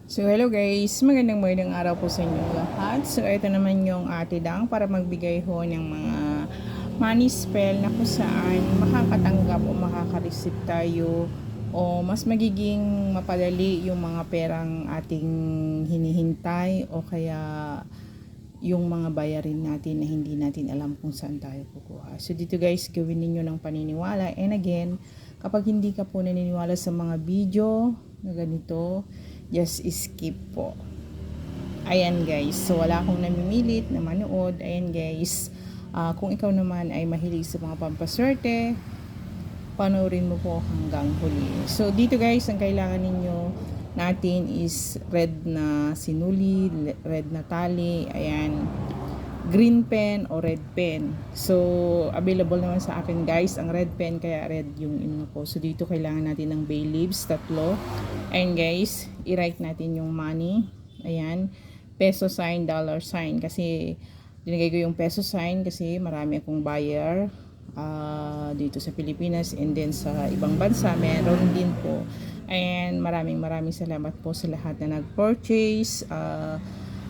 So hello guys, magandang araw po sa inyo lahat. So ito naman yung atidang para magbigay ho ng mga money spell na kung saan makakatanggap o makaka-receive tayo o mas magiging mapadali yung mga perang ating hinihintay o kaya yung mga bayarin natin na hindi natin alam kung saan tayo kukuha. So dito guys, gawin ninyo ng paniniwala. And again, kapag hindi ka po naniniwala sa mga video na ganito, just skip po. Ayan guys, so wala akong namimilit na manood. Ayan guys, kung ikaw naman ay mahilig sa mga pampaswerte, panoorin mo po hanggang huli. So dito guys, ang kailangan natin is red na sinuli, red na tali, ayan, green pen o red pen. So available naman sa akin guys ang red pen, kaya red yung inano ko. So dito kailangan natin ng bay leaves, 3. Ayan guys, i-write natin yung money. Ayan, peso sign, dollar sign. Kasi dinagay ko yung peso sign kasi marami akong buyer dito sa Pilipinas and then sa ibang bansa meron din po. And maraming salamat po sa lahat na nag-purchase.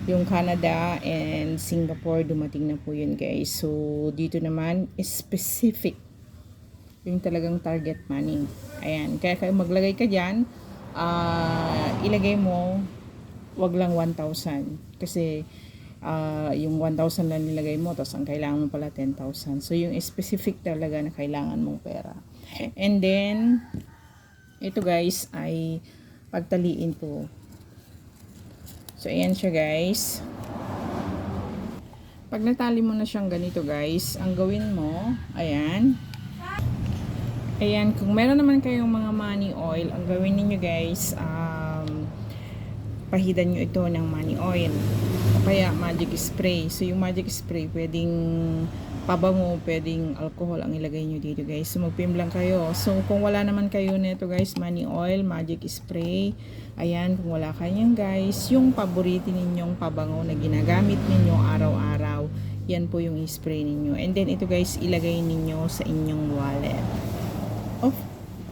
Yung Canada and Singapore, dumating na po yun guys. So dito naman specific yung talagang target money. Ayan, kaya maglagay ka dyan, ilagay mo wag lang 1,000 kasi yung 1,000 lang nilagay mo tapos ang kailangan mo pala 10,000. So yung specific talaga na kailangan mong pera. And then ito guys ay pagtaliin po. So ayan siya guys. Pag natali mo na siyang ganito guys, ang gawin mo, ayan, kung meron naman kayong mga money oil, ang gawin niyo guys, pahidan nyo ito ng money oil o kaya magic spray. So yung magic spray pwedeng pabango, pwedeng alcohol ang ilagay nyo dito guys. So magpim lang kayo. So kung wala naman kayo nito guys, money oil, magic spray, ayan, kung wala kayo guys, yung paborito ninyong pabango na ginagamit ninyo araw-araw, yan po yung spray ninyo. And then ito guys, ilagay ninyo sa inyong wallet. Of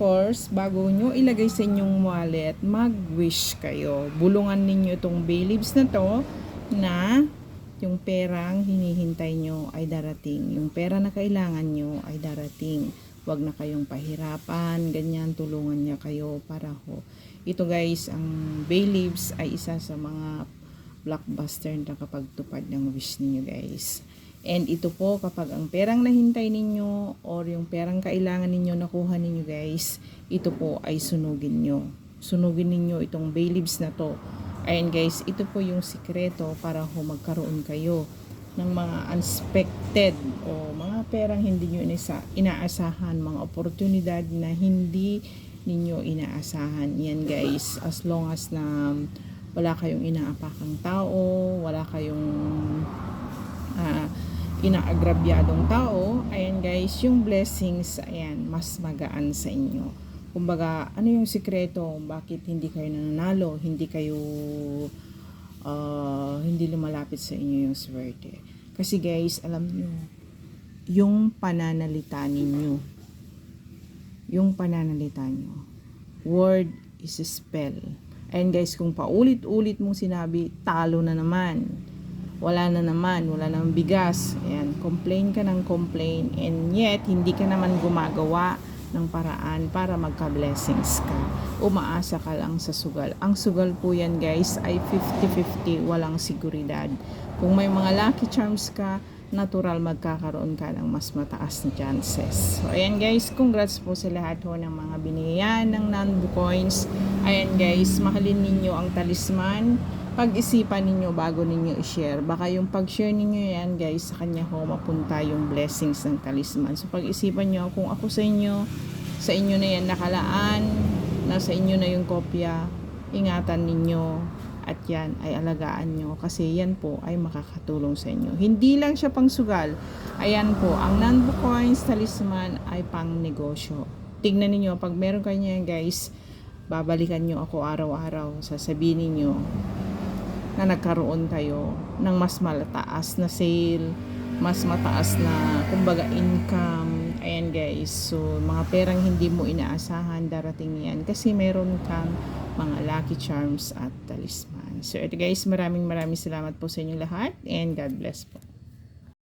course, bago nyo ilagay sa inyong wallet, mag-wish kayo. Bulungan ninyo itong bay leaves na to na yung perang hinihintay nyo ay darating. Yung pera na kailangan nyo ay darating. Huwag na kayong pahirapan, ganyan, tulungan niya kayo para ho. Ito guys, ang bay leaves ay isa sa mga blockbuster na kapag tupad ng wish ninyo guys. And ito po, kapag ang perang nahintay ninyo or yung perang kailangan ninyo nakuha ninyo guys, ito po ay sunugin nyo. Sunugin ninyo itong bay leaves na to. Ayan guys, ito po yung sikreto para ho magkaroon kayo ng mga unexpected o mga perang hindi nyo inaasahan, mga oportunidad na hindi ninyo inaasahan. Yan guys, as long as na wala kayong inaapakang tao, wala kayong inaagrabyadong tao, ayan guys, yung blessings, ayan, mas magaan sa inyo. Kumbaga, ano yung sikreto? Bakit hindi kayo nananalo? Hindi kayo hindi lumalapit sa inyo yung swerte? Kasi guys, alam nyo, yung pananalita ninyo, word is a spell. And guys, kung paulit-ulit mong sinabi, talo na naman, wala namang bigas, ayan, complain ka ng complain, and yet hindi ka naman gumagawa ng paraan para magka-blessings ka. Umaasa ka lang sa sugal. Ang sugal po yan guys ay 50-50, walang seguridad. Kung may mga lucky charms ka, natural magkakaroon ka ng mas mataas na chances. So ayan guys, congrats po sa lahat ho ng mga biniyan ng Nanbu Coins. Ayan guys, mahalin ninyo ang talisman. Pag-isipan ninyo bago ninyo i-share. Baka yung pag-share ninyo yan guys, sa kanya ho mapunta yung blessings ng talisman. So pag-isipan nyo, kung ako sa inyo na yan nakalaan, nasa inyo na yung kopya, ingatan ninyo at yan ay alagaan nyo kasi yan po ay makakatulong sa inyo. Hindi lang siya pang sugal. Ayan po, ang Nanbu Coins talisman ay pang negosyo. Tignan ninyo, pag meron kayo yan guys, babalikan nyo ako araw-araw, sasabihin ninyo na nagkaroon tayo ng mas mataas na sale, mas mataas na kumbaga income. Ayan guys, so mga perang hindi mo inaasahan darating yan kasi meron kang mga lucky charms at talisman. So ito guys, maraming salamat po sa inyong lahat and God bless po.